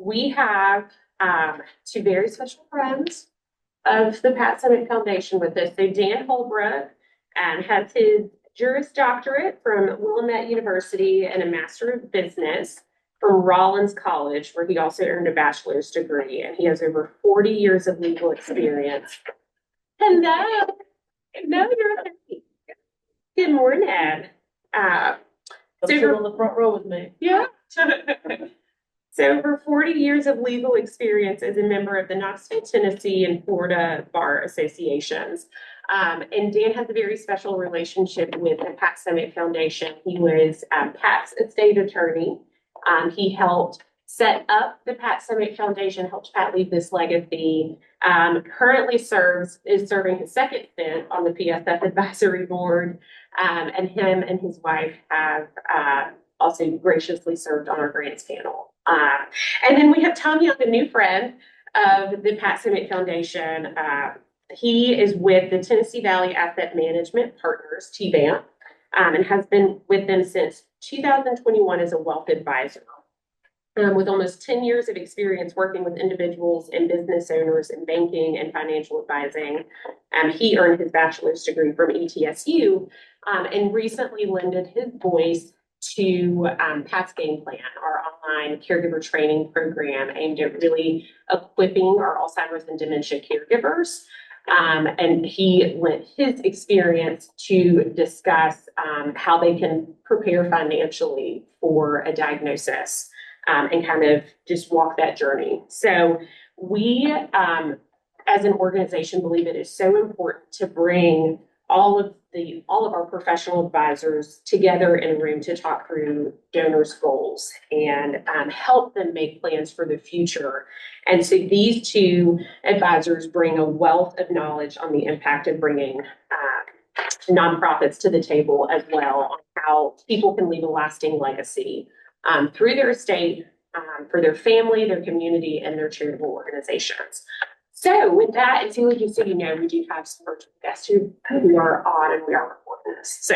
we have two very special friends of the Pat Summitt Foundation with us. So Dan Holbrook has his Juris Doctorate from Willamette University and a Master of Business from Rollins College, where he also earned a bachelor's degree. And he has over 40 years of legal experience. Hello. No, you're okay. Good morning. Sit on the front row with me. Yeah. So over 40 years of legal experience as a member of the Knoxville, Tennessee and Florida Bar Associations. And Dan has a very special relationship with the Pat Summitt Foundation. He was Pat's estate attorney. He helped set up the Pat Summitt Foundation, helped Pat leave this legacy. Currently is serving his second stint on the PSF advisory board. And him and his wife have also graciously served on our grants panel. And then we have Tom Young, a new friend of the Pat Summitt Foundation. He is with the Tennessee Valley Asset Management Partners, TVAMP, and has been with them since 2021 as a wealth advisor. With almost 10 years of experience working with individuals and business owners in banking and financial advising. He earned his bachelor's degree from ETSU and recently lended his voice to Pat's Game Plan, our online caregiver training program aimed at really equipping our Alzheimer's and dementia caregivers. And he lent his experience to discuss how they can prepare financially for a diagnosis and kind of just walk that journey. So we, as an organization, believe it is so important to bring all of our professional advisors together in a room to talk through donors' goals and help them make plans for the future. And so these two advisors bring a wealth of knowledge on the impact of bringing nonprofits to the table, as well on how people can leave a lasting legacy through their estate, for their family, their community, and their charitable organizations. So with that, and Celia, just so you know, we do have some virtual guests who are on and we are recording this.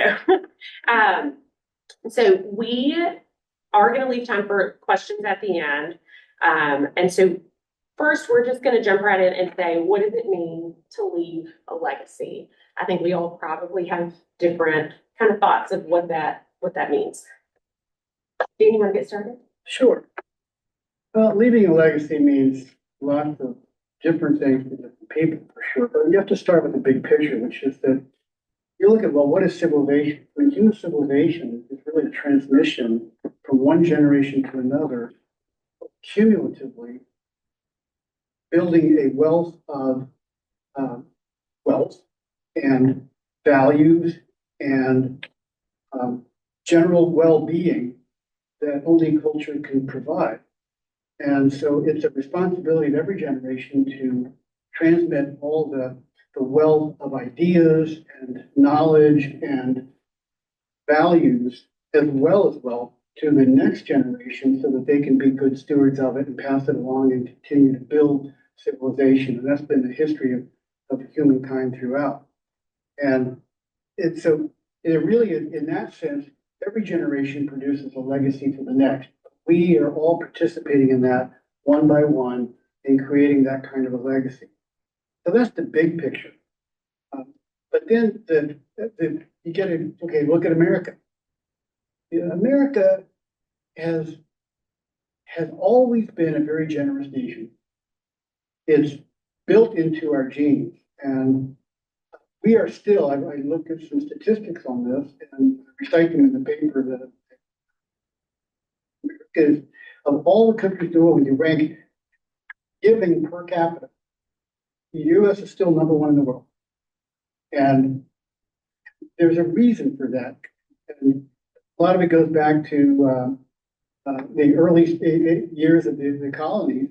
So we are going to leave time for questions at the end. And so first, we're just going to jump right in and say, what does it mean to leave a legacy? I think we all probably have different kind of thoughts of what that means. Do you want to get started? Sure. Well, leaving a legacy means lots of different things to different people, for sure. But you have to start with the big picture, which is that you look at, well, what is civilization? When you do civilization, it's really a transmission from one generation to another, cumulatively building a wealth of wealth and values and general well-being that only culture can provide. And so it's a responsibility of every generation to transmit all the wealth of ideas and knowledge and values as well to the next generation so that they can be good stewards of it and pass it along and continue to build civilization. And that's been the history of humankind throughout. And so it really, in that sense, every generation produces a legacy for the next. We are all participating in that one by one in creating that kind of a legacy. So that's the big picture. But then you get to, okay, look at America. America has always been a very generous nation. It's built into our genes. And we are still, I looked at some statistics on this and recite them in the paper that is, of all the countries in the world, when you rank giving per capita, the U.S. is still number one in the world. And there's a reason for that. And a lot of it goes back to the early years of the colonies.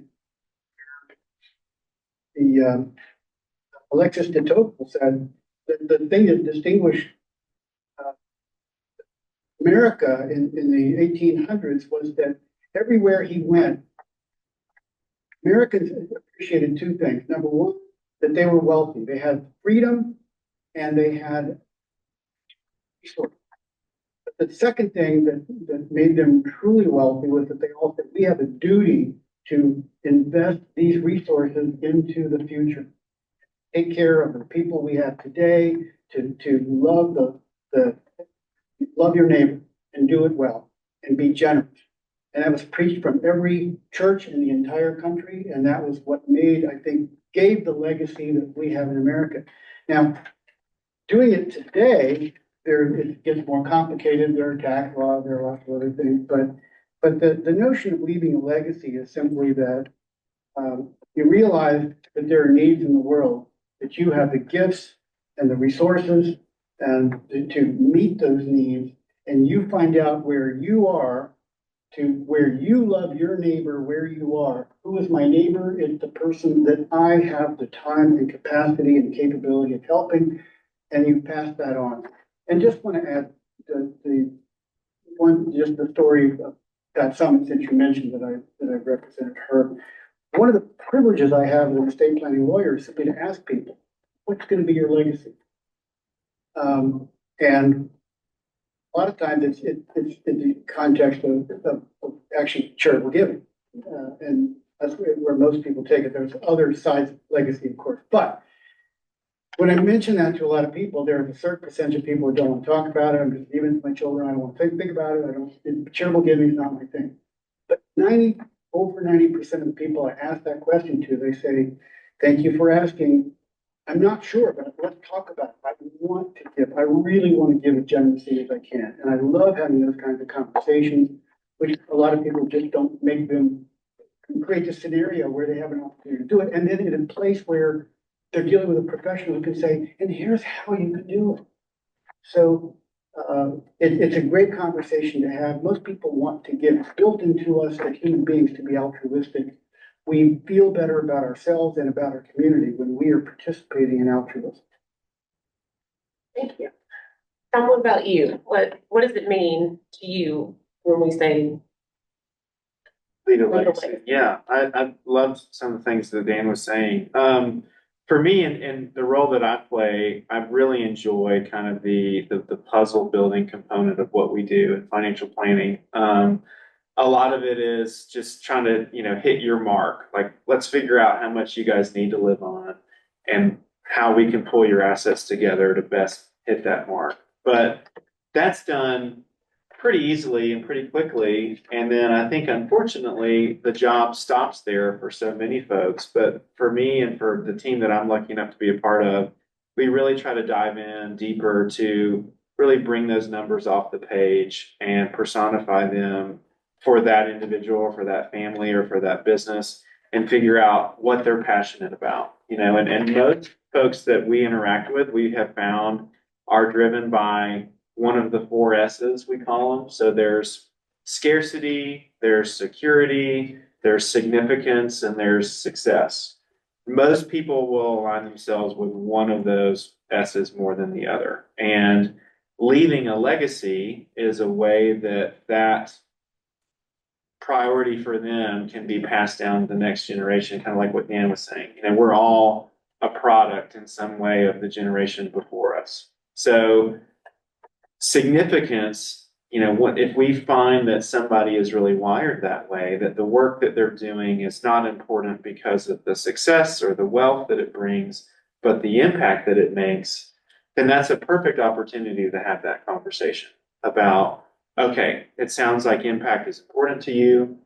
Alexis de Tocqueville said that the thing that distinguished America in the 1800s was that everywhere he went, Americans appreciated two things. Number one, that they were wealthy. They had freedom and they had resources. But the second thing that made them truly wealthy was that they all said, we have a duty to invest these resources into the future. Take care of the people we have today, to love your neighbor and do it well and be generous. And that was preached from every church in the entire country, and that was what made, I think, gave the legacy that we have in America. Now, doing it today, it gets more complicated. There are tax laws, there are lots of other things, but the notion of leaving a legacy is simply that you realize that there are needs in the world, that you have the gifts and the resources and to meet those needs, and you find out where you are, to where you love your neighbor where you are. Who is my neighbor? It's the person that I have the time and capacity and capability of helping, and you pass that on. And just want to add just the story of that summit, since you mentioned that I represented her. One of the privileges I have as an estate planning lawyer is simply to ask people, what's going to be your legacy? And a lot of times it's in the context of actually charitable giving. And that's where most people take it. There's other sides of legacy, of course. But when I mention that to a lot of people, there's a certain percentage of people who don't want to talk about it. I'm just giving it to my children. I don't want to think about it. Charitable giving is not my thing. But over 90% of the people I ask that question to, they say, thank you for asking. I'm not sure, but let's talk about it. I want to give. I really want to give as generously as I can. And I love having those kinds of conversations, which a lot of people just don't make them create a scenario where they have an opportunity to do it. And then in a place where they're dealing with a professional who can say, and here's how you can do it. So it's a great conversation to have. Most people want to give. It's built into us as human beings to be altruistic. We feel better about ourselves and about our community when we are participating in altruism. Thank you. Tom, what about you? What does it mean to you when we say Lead a legacy? Yeah, I loved some of the things that Dan was saying. For me, in the role that I play, I really enjoy kind of the puzzle building component of what we do in financial planning. A lot of it is just trying to, hit your mark. Like, let's figure out how much you guys need to live on and how we can pull your assets together to best hit that mark. But that's done pretty easily and pretty quickly. And then I think, unfortunately, the job stops there for so many folks. But for me and for the team that I'm lucky enough to be a part of, we really try to dive in deeper to really bring those numbers off the page and personify them for that individual, or for that family, or for that business, and figure out what they're passionate about. And most folks that we interact with, we have found are driven by one of the 4 S's, we call them. So there's scarcity, there's security, there's significance, and there's success. Most people will align themselves with one of those S's more than the other. And leaving a legacy is a way that priority for them can be passed down to the next generation, kind of like what Dan was saying. We're all a product in some way of the generation before us. So significance, what if we find that somebody is really wired that way, that the work that they're doing is not important because of the success or the wealth that it brings, but the impact that it makes, then that's a perfect opportunity to have that conversation about, okay, it sounds like impact is important to you.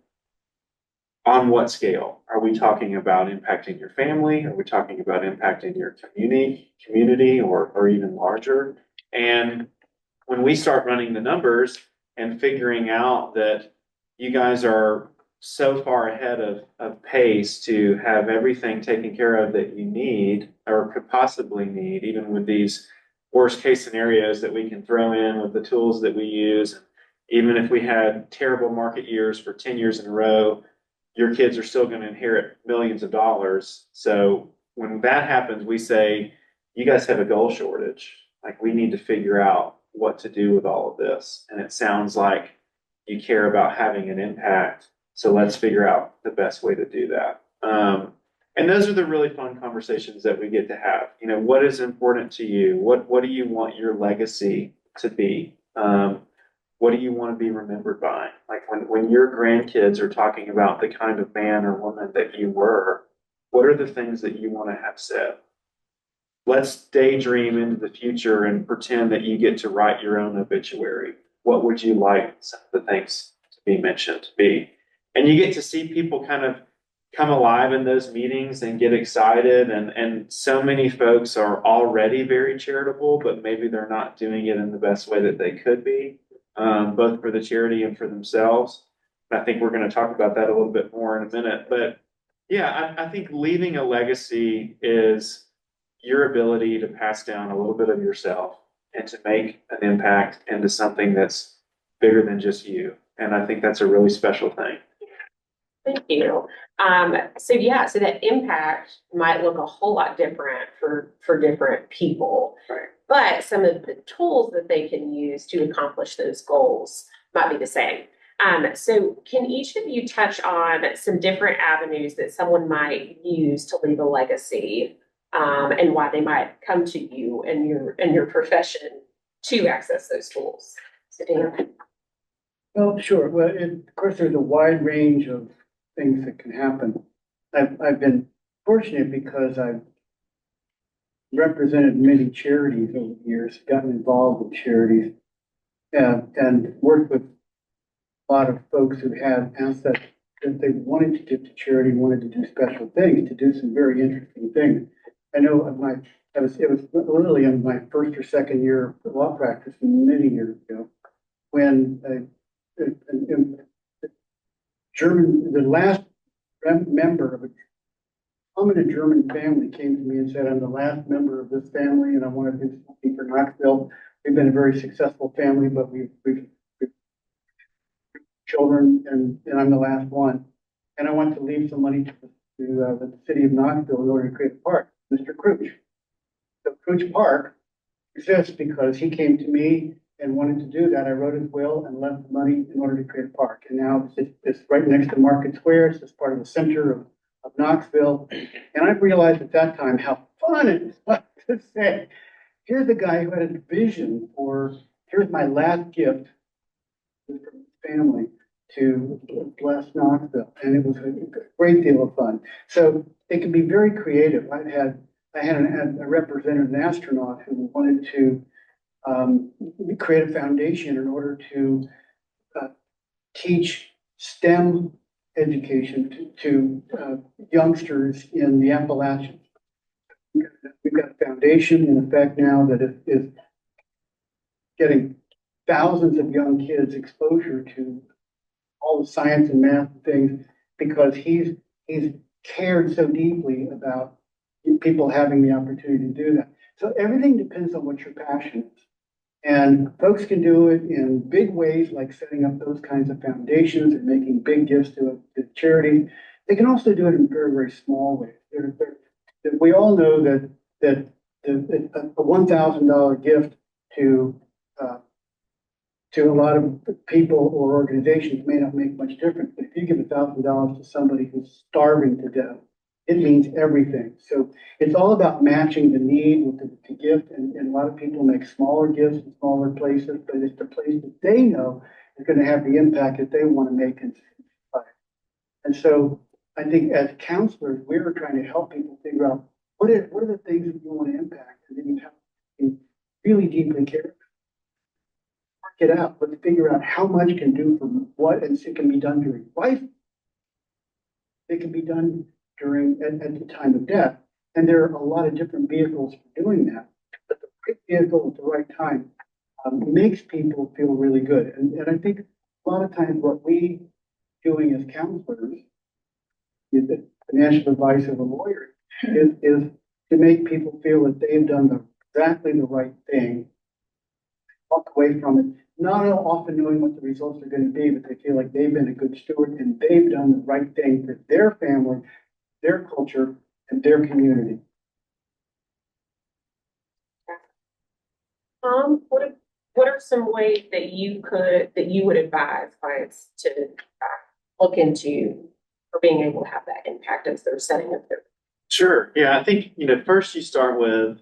On what scale? Are we talking about impacting your family? Are we talking about impacting your community or even larger? And when we start running the numbers and figuring out that you guys are so far ahead of pace to have everything taken care of that you need or could possibly need, even with these worst case scenarios that we can throw in with the tools that we use, even if we had terrible market years for 10 years in a row, your kids are still going to inherit millions of dollars. So when that happens, we say, you guys have a goal shortage. Like, we need to figure out what to do with all of this. And it sounds like you care about having an impact. So let's figure out the best way to do that. And those are the really fun conversations that we get to have. What is important to you? What do you want your legacy to be? what do you want to be remembered by? Like when your grandkids are talking about the kind of man or woman that you were, what are the things that you want to have said? Let's daydream into the future and pretend that you get to write your own obituary. What would you like some of the things to be mentioned to be? And you get to see people kind of come alive in those meetings and get excited. And so many folks are already very charitable, but maybe they're not doing it in the best way that they could be, both for the charity and for themselves. I think we're going to talk about that a little bit more in a minute. But yeah, I think leaving a legacy is your ability to pass down a little bit of yourself and to make an impact into something that's bigger than just you. And I think that's a really special thing. Thank you. So yeah, so that impact might look a whole lot different for different people. Right. But some of the tools that they can use to accomplish those goals might be the same. So can each of you touch on some different avenues that someone might use to leave a legacy, and why they might come to you and your profession to access those tools? So Dan. Well, sure. Well, of course, there's a wide range of things that can happen. I've been fortunate because I've represented many charities over the years, gotten involved with charities, and worked with a lot of folks who had assets that they wanted to give to charity, wanted to do special things, to do some very interesting things. I know it was literally in my first or second year of law practice many years ago, when the last member of a prominent German family came to me and said, I'm the last member of this family and I want to do something for Knoxville. We've been a very successful family, but we've children and I'm the last one. And I want to leave some money to the city of Knoxville in order to create a park, Mr. Crouch. So Crouch Park exists because he came to me and wanted to do that. I wrote his will and left the money in order to create a park. And now it's right next to Market Square. It's part of the center of Knoxville. And I realized at that time how fun it was to say, here's a guy who had a vision for, here's my last gift from his family to bless Knoxville. And it was a great deal of fun. So it can be very creative. I had a representative, an astronaut who wanted to create a foundation in order to teach STEM education to youngsters in the Appalachians. We've got a foundation in effect now that is getting thousands of young kids exposure to all the science and math things because he's cared so deeply about people having the opportunity to do that. So everything depends on what your passion is. And folks can do it in big ways, like setting up those kinds of foundations and making big gifts to charity. They can also do it in very, very small ways. We all know that a $1,000 gift to a lot of people or organizations may not make much difference. But if you give $1,000 to somebody who's starving to death, it means everything. So it's all about matching the need with the gift. And a lot of people make smaller gifts in smaller places, but it's the place that they know is going to have the impact that they want to make in society. And so I think as counselors, we're trying to help people figure out what are the things that you want to impact, and then you have to really deeply care about. Work it out. Let's figure out how much can do for what, and it can be done during life. It can be done at the time of death. And there are a lot of different vehicles for doing that. But the right vehicle at the right time makes people feel really good. And I think a lot of times what we doing as counselors, the financial advice of a lawyer, is to make people feel that they've done exactly the right thing, walk away from it, not often knowing what the results are going to be, but they feel like they've been a good steward and they've done the right thing for their family, their culture, and their community. What are some ways that you would advise clients to look into for being able to have that impact as they're setting up their? Sure. Yeah, I think, first you start with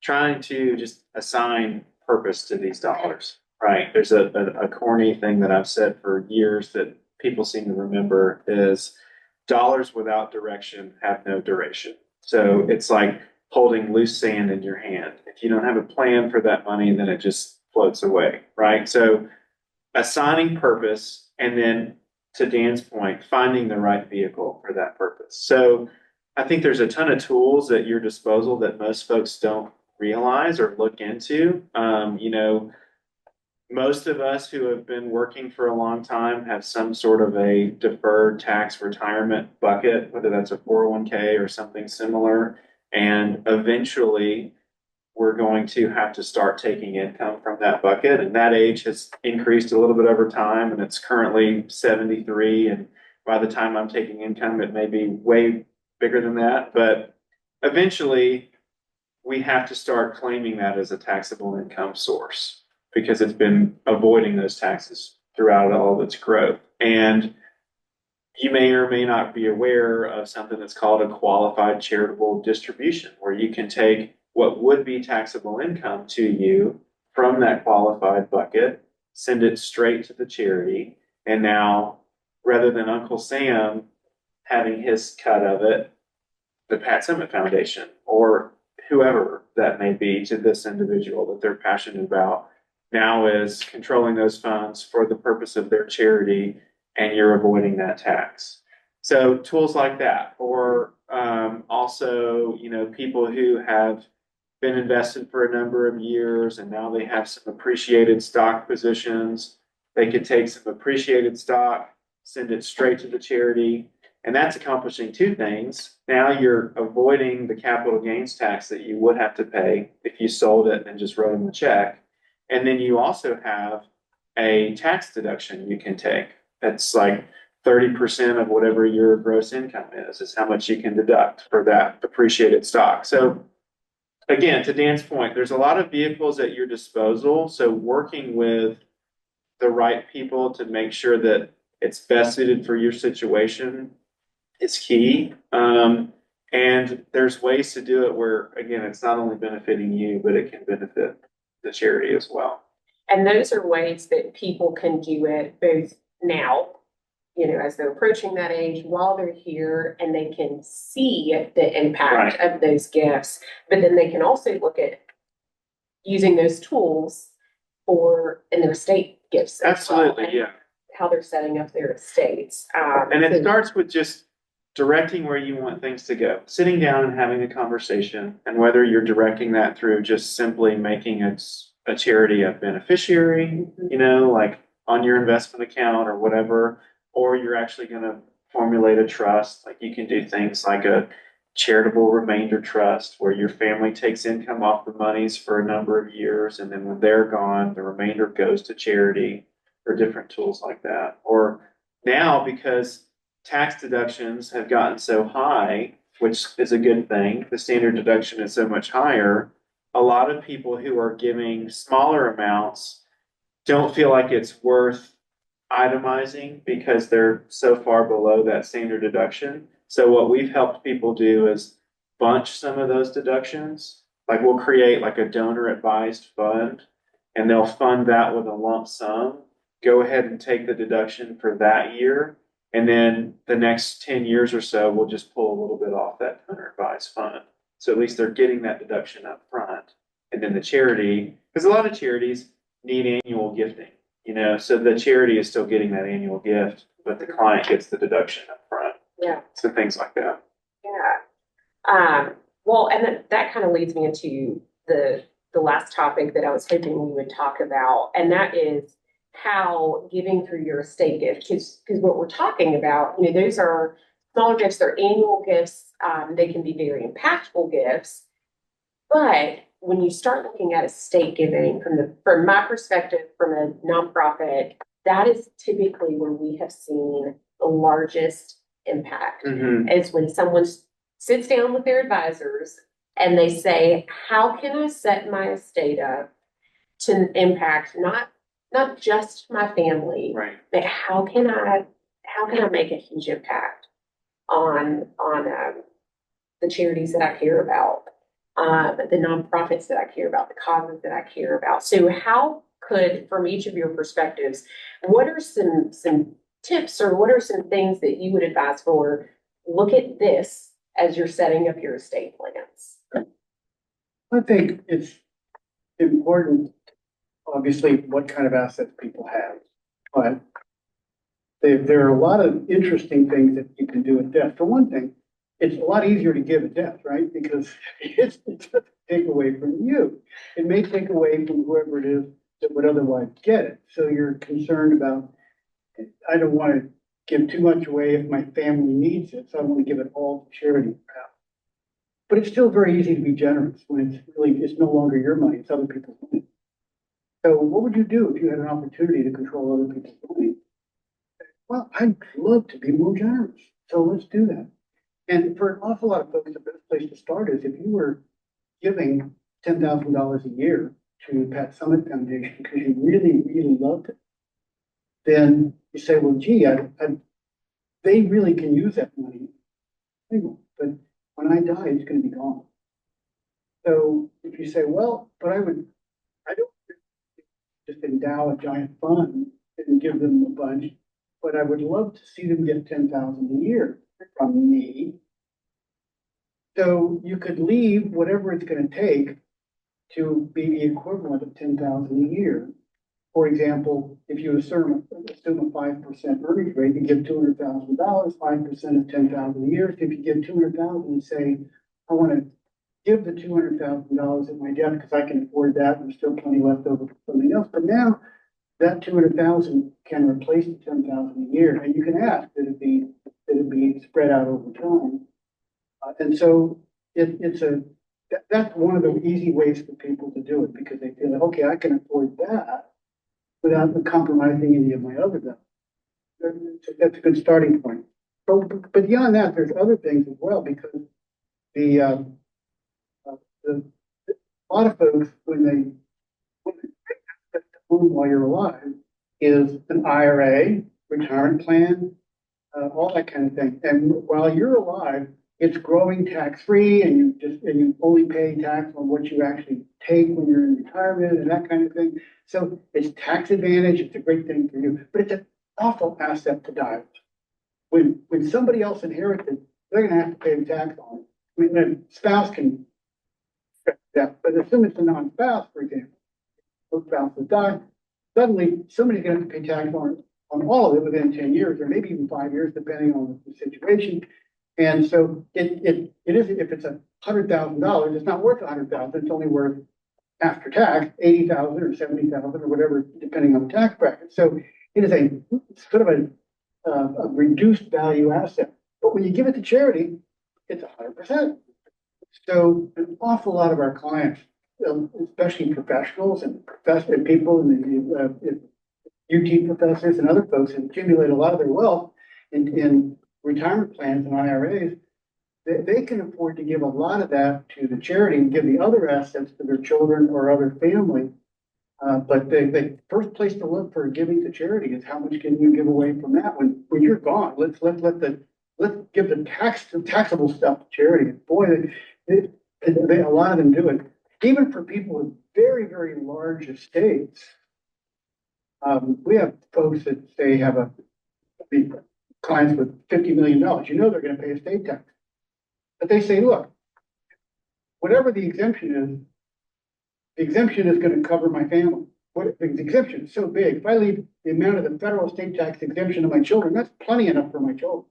trying to just assign purpose to these dollars. right? There's a corny thing that I've said for years that people seem to remember is dollars without direction have no duration. So it's like holding loose sand in your hand. If you don't have a plan for that money, then it just floats away, right? So assigning purpose and then to Dan's point, finding the right vehicle for that purpose. So I think there's a ton of tools at your disposal that most folks don't realize or look into. Most of us who have been working for a long time have some sort of a deferred tax retirement bucket, whether that's a 401k or something similar. And eventually, we're going to have to start taking income from that bucket. And that age has increased a little bit over time, and it's currently 73. And by the time I'm taking income, it may be way bigger than that. But eventually, we have to start claiming that as a taxable income source because it's been avoiding those taxes throughout all of its growth. And you may or may not be aware of something that's called a qualified charitable distribution, where you can take what would be taxable income to you from that qualified bucket, send it straight to the charity. And now, rather than Uncle Sam having his cut of it, the Pat Summitt Foundation or whoever that may be to this individual that they're passionate about now is controlling those funds for the purpose of their charity, and you're avoiding that tax. So tools like that, or also, people who have been invested for a number of years and now they have some appreciated stock positions. They could take some appreciated stock, send it straight to the charity, and that's accomplishing two things. Now you're avoiding the capital gains tax that you would have to pay if you sold it and just wrote them a check. And then you also have a tax deduction you can take. That's like 30% of whatever your gross income is how much you can deduct for that appreciated stock. So again, to Dan's point, there's a lot of vehicles at your disposal. So working with the right people to make sure that it's best suited for your situation is key. And there's ways to do it where, again, it's not only benefiting you, but it can benefit the charity as well. And those are ways that people can do it both now, as they're approaching that age, while they're here, and they can see the impact of those gifts. But then they can also look at using those tools in their estate gifts. Absolutely, yeah. How they're setting up their estates. And it starts with just directing where you want things to go, sitting down and having a conversation, and whether you're directing that through just simply making a charity a beneficiary, like on your investment account or whatever, or you're actually going to formulate a trust. Like you can do things like a charitable remainder trust where your family takes income off the monies for a number of years, and then when they're gone, the remainder goes to charity, or different tools like that. Or now, because tax deductions have gotten so high, which is a good thing, the standard deduction is so much higher, a lot of people who are giving smaller amounts don't feel like it's worth itemizing because they're so far below that standard deduction. So what we've helped people do is bunch some of those deductions. Like we'll create like a donor advised fund, and they'll fund that with a lump sum. Go ahead and take the deduction for that year. And then the next 10 years or so, we'll just pull a little bit off that donor advised fund. So at least they're getting that deduction up front. And then the charity, because a lot of charities need annual gifting, so the charity is still getting that annual gift, but the client gets the deduction up front. Yeah. So things like that. Yeah. Well, and that kind of leads me into the last topic that I was hoping we would talk about, and that is how giving through your estate gift, because what we're talking about, those are smaller gifts, they're annual gifts. They can be very impactful gifts, but when you start looking at estate giving from my perspective, from a nonprofit, that is typically when we have seen the largest impact. Mm-hmm. Is when someone sits down with their advisors and they say, how can I set my estate up to impact not just my family, right, but how can I make a huge impact on the charities that I care about, the nonprofits that I care about, the causes that I care about. So how could, from each of your perspectives, what are some tips or what are some things that you would advise for, look at this as you're setting up your estate plans? I think it's important, obviously, what kind of assets people have. But there are a lot of interesting things that you can do at death. For one thing, it's a lot easier to give at death, right? Because it's doesn't take away from you. It may take away from whoever it is that would otherwise get it. So you're concerned about, I don't want to give too much away if my family needs it, so I want to give it all to charity. But it's still very easy to be generous when it's no longer your money, it's other people's money. So what would you do if you had an opportunity to control other people's money? Well, I'd love to be more generous, so let's do that. And for an awful lot of folks, the best place to start is if you were giving $10,000 a year to Pat Summit Foundation because you really, really loved it, then you say, well, gee, they really can use that money. But when I die, it's going to be gone. So if you say, well, but I don't just endow a giant fund and give them a bunch, but I would love to see them get 10,000 a year from me. So you could leave whatever it's going to take to be the equivalent of 10,000 a year. For example, if you assume a 5% earnings rate, you give $200,000, 5% of 10,000 a year. So if you give 200,000 and say, I want to give the $200,000 at my death because I can afford that and there's still plenty left over for something else. But now that 200,000 can replace the 10,000 a year, and you can ask that it be spread out over time. And so that's one of the easy ways for people to do it because they feel like, okay, I can afford that without compromising any of my other values. That's a good starting point. But beyond that, there's other things as well because a lot of folks when they own while you're alive is an IRA, retirement plan, all that kind of thing. And while you're alive, it's growing tax-free and you only pay tax on what you actually take when you're in retirement and that kind of thing. So it's tax advantage, it's a great thing for you, but it's an awful asset to die with. When somebody else inherits it, they're gonna have to pay the tax on it. I mean, the spouse can, yeah, but assume it's a non-spouse, for example, both spouses die, suddenly somebody's gonna have to pay tax on all of it within 10 years or maybe even 5 years, depending on the situation. And so it is, if it's $100,000, it's not worth $100,000. It's only worth after tax, 80,000 or 70,000 or whatever, depending on the tax bracket. So it is a sort of a reduced value asset. But when you give it to charity, it's 100%. So an awful lot of our clients, especially professionals and people and UT professors and other folks who accumulate a lot of their wealth in retirement plans and IRAs, they can afford to give a lot of that to the charity and give the other assets to their children or other family. But the first place to look for giving to charity is how much can you give away from that when you're gone. Let's give the taxable stuff to charity. Boy, a lot of them do it. Even for people with very, very large estates, we have folks that say have clients with $50 million. You know they're going to pay estate tax. But they say, look, whatever the exemption is going to cover my family. What the exemption is so big. If I leave the amount of the federal estate tax exemption to my children, that's plenty enough for my children.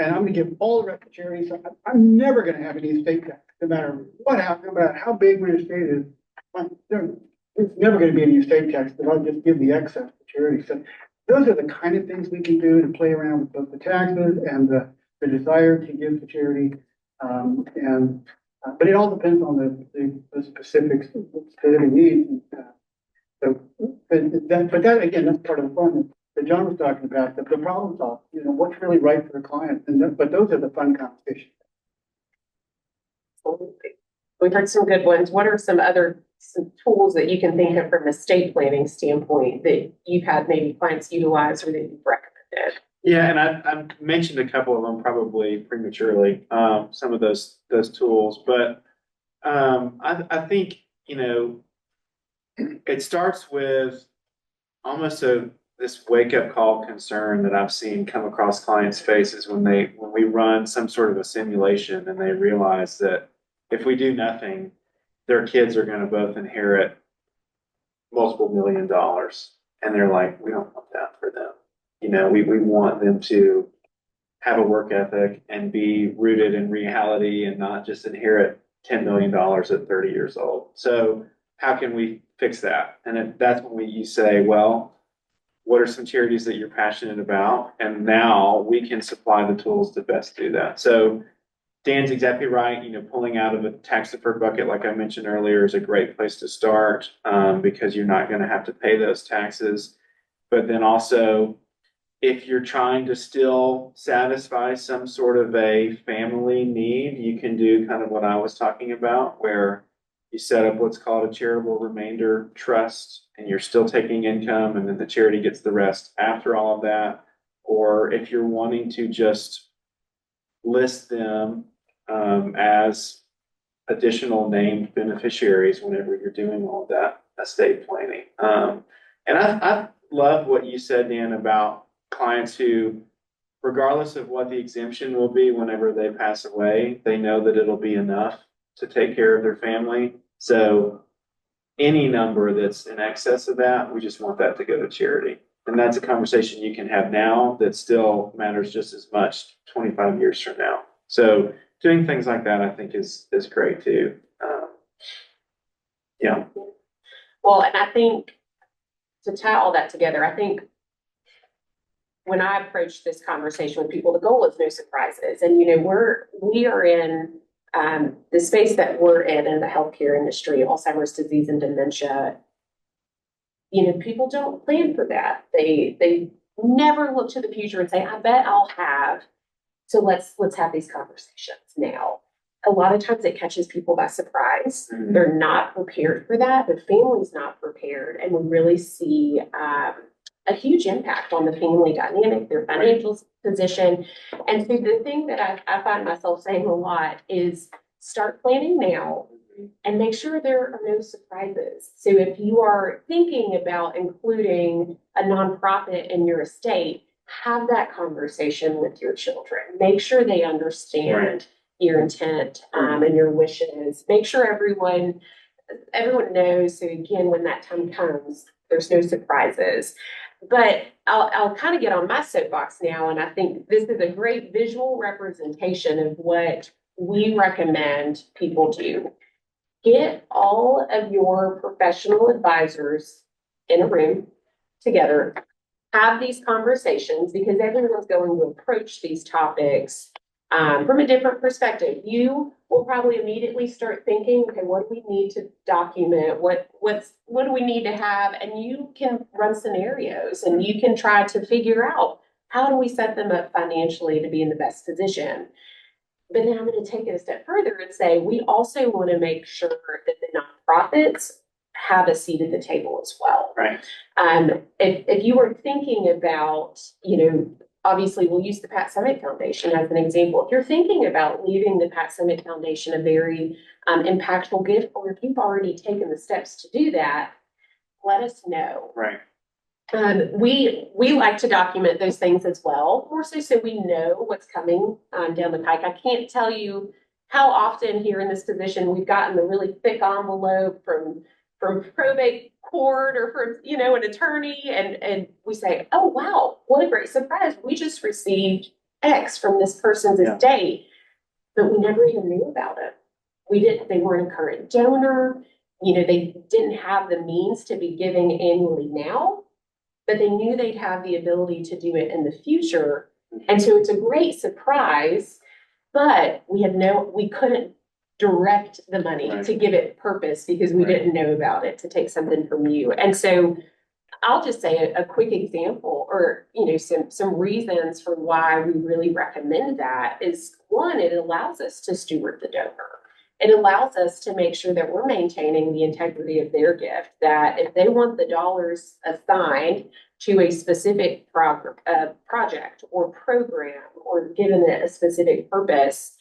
And I'm going to give all the rest to charity. So I'm never going to have any estate tax, no matter what happens, no matter how big my estate is. There's never going to be any estate tax, but I'll just give the excess to charity. So those are the kind of things we can do to play around with both the taxes and the desire to give to charity. But it all depends on the specifics, specific needs. But that again, that's part of the fun that John was talking about. The problem solve. What's really right for the client, but those are the fun conversations. We've heard some good ones. What are some tools that you can think of from a estate planning standpoint that you've had maybe clients utilize or that you've recommended? Yeah, and I mentioned a couple of them probably prematurely, some of those tools, but I think it starts with almost this wake up call concern that I've seen come across clients' faces when we run some sort of a simulation and they realize that if we do nothing, their kids are going to both inherit multiple $1 million. And they're like, we don't want that for them. We want them to have a work ethic and be rooted in reality and not just inherit $10 million at 30 years old. So how can we fix that? And that's when you say, well, what are some charities that you're passionate about? And now we can supply the tools to best do that. So Dan's exactly right. Pulling out of a tax deferred bucket, like I mentioned earlier, is a great place to start, because you're not going to have to pay those taxes. But then also, if you're trying to still satisfy some sort of a family need, you can do kind of what I was talking about, where you set up what's called a charitable remainder trust, and you're still taking income, and then the charity gets the rest after all of that. Or if you're wanting to just list them as additional named beneficiaries whenever you're doing all that estate planning. And I love what you said, Dan, about clients who, regardless of what the exemption will be whenever they pass away, they know that it'll be enough to take care of their family. So any number that's in excess of that, we just want that to go to charity. And that's a conversation you can have now that still matters just as much 25 years from now. So doing things like that, I think is great too. Yeah. Well, and I think to tie all that together, I think when I approach this conversation with people, the goal is no surprises. And, we are in the space that we're in the healthcare industry, Alzheimer's disease and dementia. People don't plan for that. They never look to the future and say, I bet I'll have. So let's have these conversations now. A lot of times it catches people by surprise. Mhm. They're not prepared for that. The family's not prepared. And we really see a huge impact on the family dynamic, their financial position. And so the thing that I find myself saying a lot is start planning now and make sure there are no surprises. So if you are thinking about including a nonprofit in your estate, have that conversation with your children. Make sure they understand Right. your intent and your wishes. Make sure everyone knows. So again, when that time comes, there's no surprises. But I'll kind of get on my soapbox now, and I think this is a great visual representation of what we recommend people do. Get all of your professional advisors in a room together, have these conversations, because everyone's going to approach these topics from a different perspective. You will probably immediately start thinking, okay, what do we need to document? What do we need to have? And you can run scenarios and you can try to figure out how do we set them up financially to be in the best position. But then I'm going to take it a step further and say, we also want to make sure that the nonprofits have a seat at the table as well. Right. If you were thinking about, obviously we'll use the Pat Summitt Foundation as an example. If you're thinking about leaving the Pat Summitt Foundation a very impactful gift, or if you've already taken the steps to do that, let us know. Right. We like to document those things as well, more so we know what's coming down the pike. I can't tell you how often here in this position we've gotten a really thick envelope from probate court or from an attorney, and we say, oh wow, what a great surprise, we just received X from this person's estate, but we never even knew about it. They weren't a current donor, they didn't have the means to be giving annually now, but they knew they'd have the ability to do it in the future. And so it's a great surprise, but we couldn't direct the money to give it purpose because we didn't know about it, to take something from you. And so I'll just say a quick example, or, some reasons for why we really recommend that is, one, it allows us to steward the donor. It allows us to make sure that we're maintaining the integrity of their gift, that if they want the dollars assigned to a specific project or program or given it a specific purpose,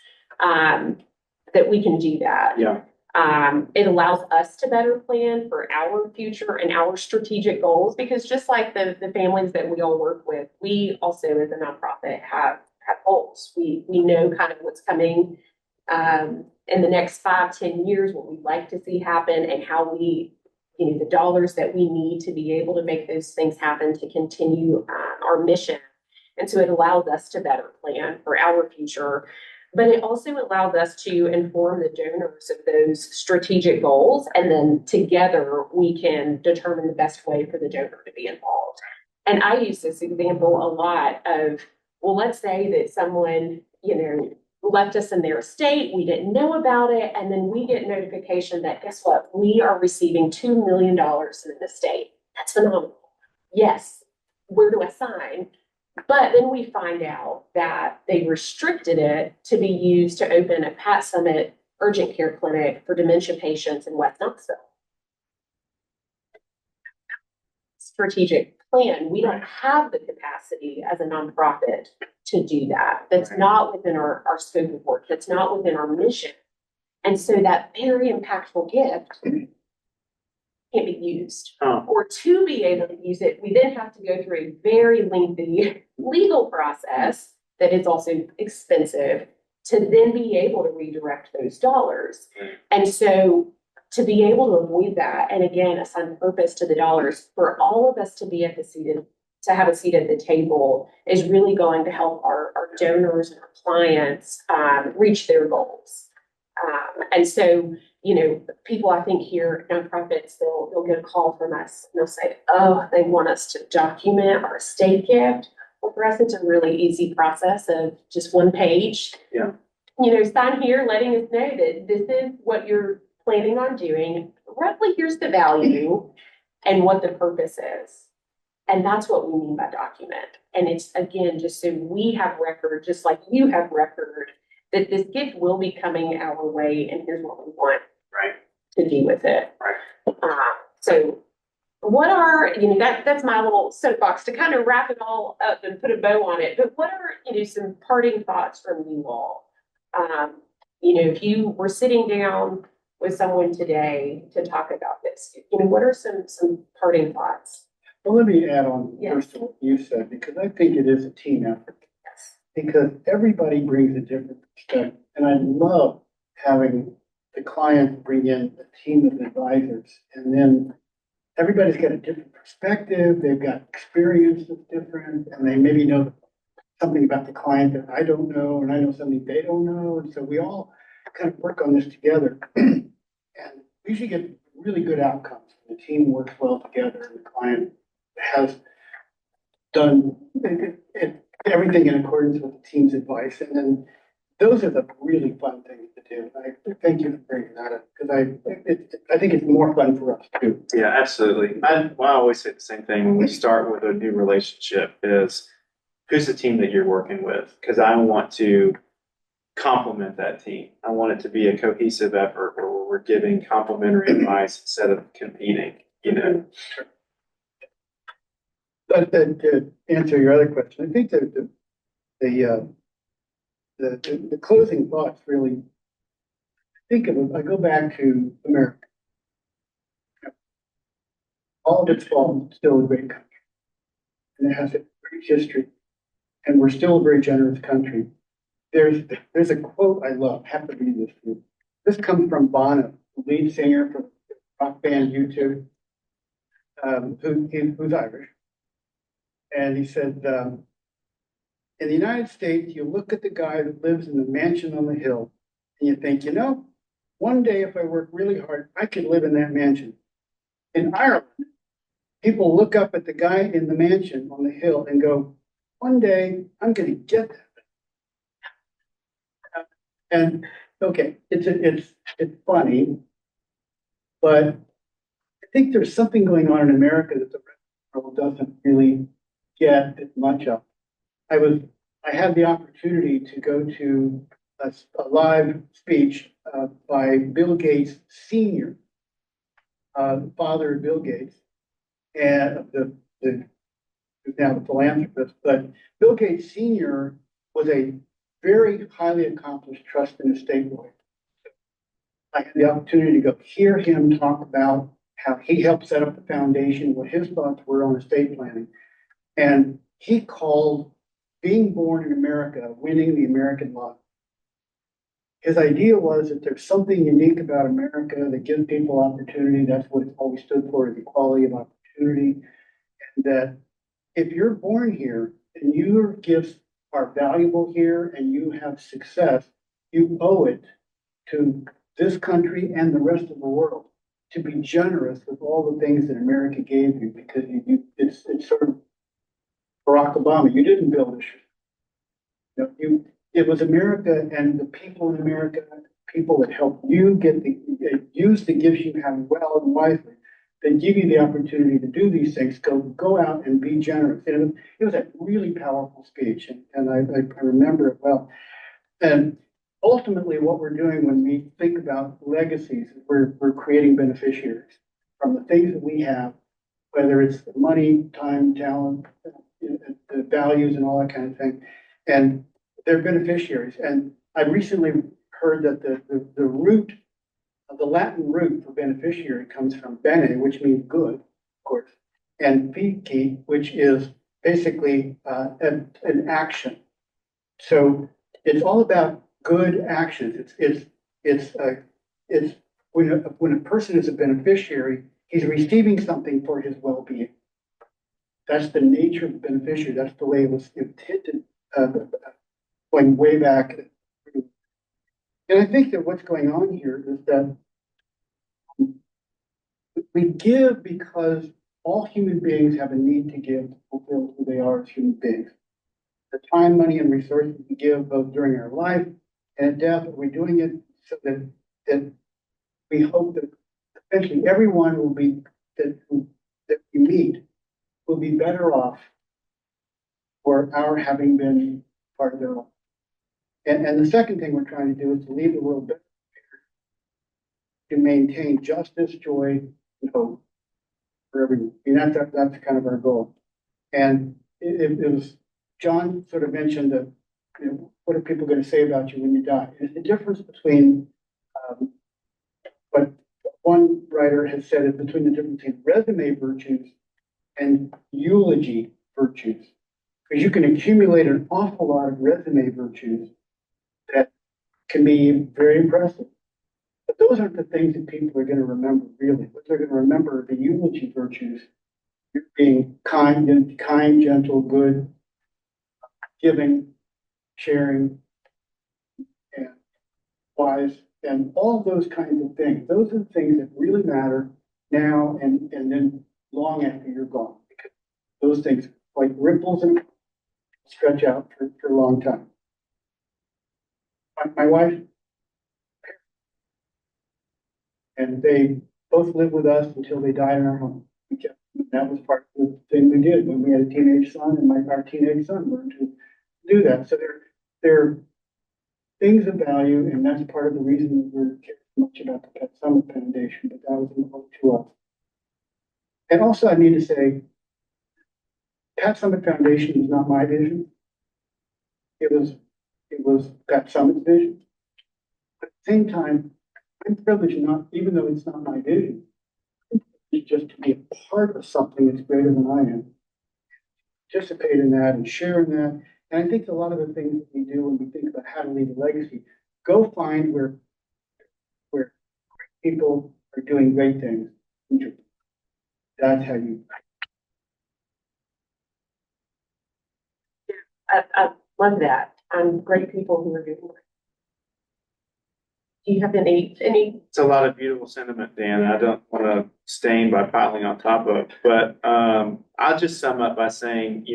that we can do that. Yeah. It allows us to better plan for our future and our strategic goals, because just like the families that we all work with, we also as a nonprofit have goals. We know kind of what's coming in the next 5, 10 years, what we'd like to see happen, and how we, the dollars that we need to be able to make those things happen to continue our mission. And so it allows us to better plan for our future, but it also allows us to inform the donors of those strategic goals. And then together we can determine the best way for the donor to be involved. And I use this example a lot of, well, let's say that someone, left us in their estate, we didn't know about it, and then we get notification that, guess what, we are receiving $2 million in the estate. That's phenomenal. Yes, where do I sign? But then we find out that they restricted it to be used to open a Pat Summit urgent care clinic for dementia patients in West Knoxville. Strategic plan. We don't have the capacity as a nonprofit to do that. That's not within our scope of work. That's not within our mission. And so that very impactful gift can't be used. Or to be able to use it, we then have to go through a very lengthy legal process that is also expensive to then be able to redirect those dollars. And so to be able to avoid that, and again, assign purpose to the dollars, for all of us to be at the seat to have a seat at the table is really going to help our donors and our clients reach their goals. And so, people I think here, nonprofits, they'll get a call from us and they'll say, oh, they want us to document our estate gift. Well, for us, it's a really easy process of just one page. Yeah. Sign here, letting us know that this is what you're planning on doing. Roughly, here's the value and what the purpose is. And that's what we mean by document. And it's, again, just so we have record, just like you have record, that this gift will be coming our way, and here's what we want to do with it. So what are, that's my little soapbox to kind of wrap it all up and put a bow on it. But what are, some parting thoughts from you all? If you were sitting down with someone today to talk about this, what are some parting thoughts? Well, let me add on first to what you said, because I think it is a team effort. Yes. Because everybody brings a different perspective. And I love having the client bring in a team of advisors. And then everybody's got a different perspective. They've got experience that's different. And they maybe know something about the client that I don't know. And I know something they don't know. And so we all kind of work on this together. And we usually get really good outcomes. The team works well together and the client has done everything in accordance with the team's advice. And then those are the really fun things to do. I thank you for bringing that up, because I think it's more fun for us too. Yeah, absolutely. I always say the same thing when we start with a new relationship is, who's the team that you're working with? Because I want to complement that team. I want it to be a cohesive effort where we're giving complementary advice instead of competing, But to answer your other question, I think that the closing thoughts really, think of it, I go back to America. All of its faults, it's still a great country. And it has a great history. And we're still a very generous country. There's a quote I love, have to read this to you. This comes from Bono, the lead singer for the rock band U2, who's Irish. And he said, in the United States, you look at the guy that lives in the mansion on the hill, and you think, one day if I work really hard, I could live in that mansion. In Ireland, people look up at the guy in the mansion on the hill and go, one day I'm going to get that. And okay, it's funny, but I think there's something going on in America that the rest of the world doesn't really get as much of. I had the opportunity to go to a live speech by Bill Gates Sr., the father of Bill Gates, and who's now the philanthropist. But Bill Gates Sr. was a very highly accomplished trust and estate lawyer. I had the opportunity to go hear him talk about how he helped set up the foundation, what his thoughts were on estate planning. And he called being born in America winning the American lottery. His idea was that there's something unique about America that gives people opportunity. That's what it's always stood for, is equality of opportunity. And that if you're born here and your gifts are valuable here and you have success, you owe it to this country and the rest of the world to be generous with all the things that America gave you, because it's sort of Barack Obama. You didn't build this. It was America and the people in America, people that helped you use the gifts you have well and wisely, that give you the opportunity to do these things. Go out and be generous. It was a really powerful speech, and I remember it well. And ultimately, what we're doing when we think about legacies, we're creating beneficiaries from the things that we have, whether it's money, time, talent, the values, and all that kind of thing. And they're beneficiaries. And I recently heard that the root, the Latin root for beneficiary comes from bene, which means good, of course, and vici, which is basically an action. So it's all about good actions. It's when a person is a beneficiary, he's receiving something for his well-being. That's the nature of the beneficiary. That's the way it was intended, going way back. And I think that what's going on here is that we give because all human beings have a need to give to fulfill who they are as human beings. The time, money, and resources we give both during our life and at death, we're doing it so that we hope that eventually everyone will be, that we meet will be better off for our having been part of their life. And the second thing we're trying to do is to leave the world better, to maintain justice, joy, and hope for everyone. And that's kind of our goal. And it was, John sort of mentioned that, what are people going to say about you when you die? It's the difference between what one writer has said is between the difference between resume virtues and eulogy virtues. Because you can accumulate an awful lot of resume virtues that can be very impressive. But those aren't the things that people are going to remember, really. What they're going to remember are the eulogy virtues. You're being kind, gentle, good, giving, sharing, and wise, and all those kinds of things. Those are the things that really matter now and then long after you're gone. Because those things, like ripples, and stretch out for a long time. My wife, and they both lived with us until they died in our home. That was part of the thing we did when we had a teenage son, and our teenage son learned to do that. So they're things of value, and that's part of the reason that we're caring so much about the Pet Summit Foundation, but that was important to us. And also, I need to say, Pet Summit Foundation is not my vision. It was Pet Summit's vision. At the same time, I'm privileged not, even though it's not my vision, it's just to be a part of something that's greater than I am. Participate in that and share in that. And I think a lot of the things that we do when we think about how to leave a legacy, go find where people are doing great things. That's how you. I love that. Great people who are doing it. Do you have any? It's a lot of beautiful sentiment, Dan. I don't want to stain by piling on top of, but I'll just sum up by saying,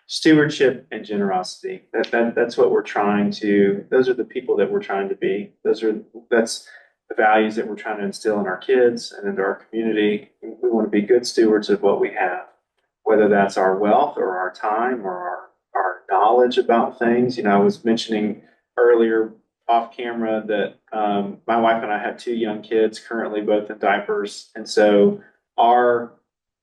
stewardship and generosity. That's what we're trying to. Those are the people that we're trying to be. That's the values that we're trying to instill in our kids and into our community. We want to be good stewards of what we have, whether that's our wealth or our time or our knowledge about things. I was mentioning earlier off camera that my wife and I have two young kids currently, both in diapers, and so our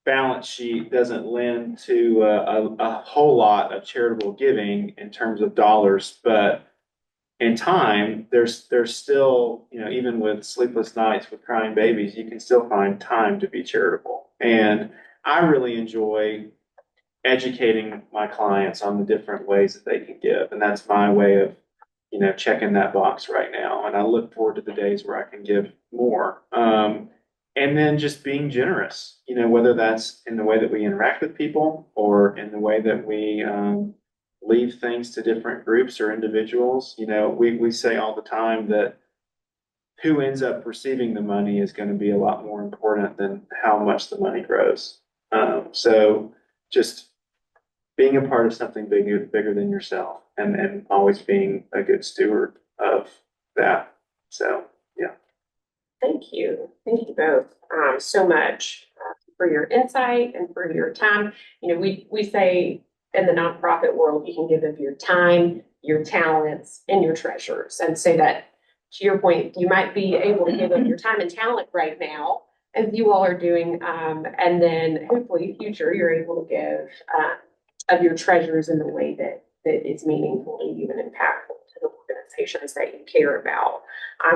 balance sheet doesn't lend to a whole lot of charitable giving in terms of dollars, but in time, there's still, even with sleepless nights, with crying babies, you can still find time to be charitable. And I really enjoy educating my clients on the different ways that they can give. And that's my way of, checking that box right now. And I look forward to the days where I can give more. And then just being generous, whether that's in the way that we interact with people or in the way that we leave things to different groups or individuals. We say all the time that who ends up receiving the money is going to be a lot more important than how much the money grows. So just being a part of something bigger than yourself and always being a good steward of that. So, yeah. Thank you. Thank you both so much for your insight and for your time. We say in the nonprofit world, you can give of your time, your talents, and your treasures. And so that, to your point, you might be able to give of your time and talent right now, as you all are doing. And then hopefully future, you're able to give of your treasures in the way that is meaningful to you and impactful to the organizations that you care about.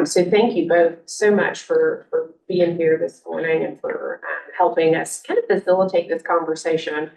So thank you both so much for being here this morning and for helping us kind of facilitate this conversation.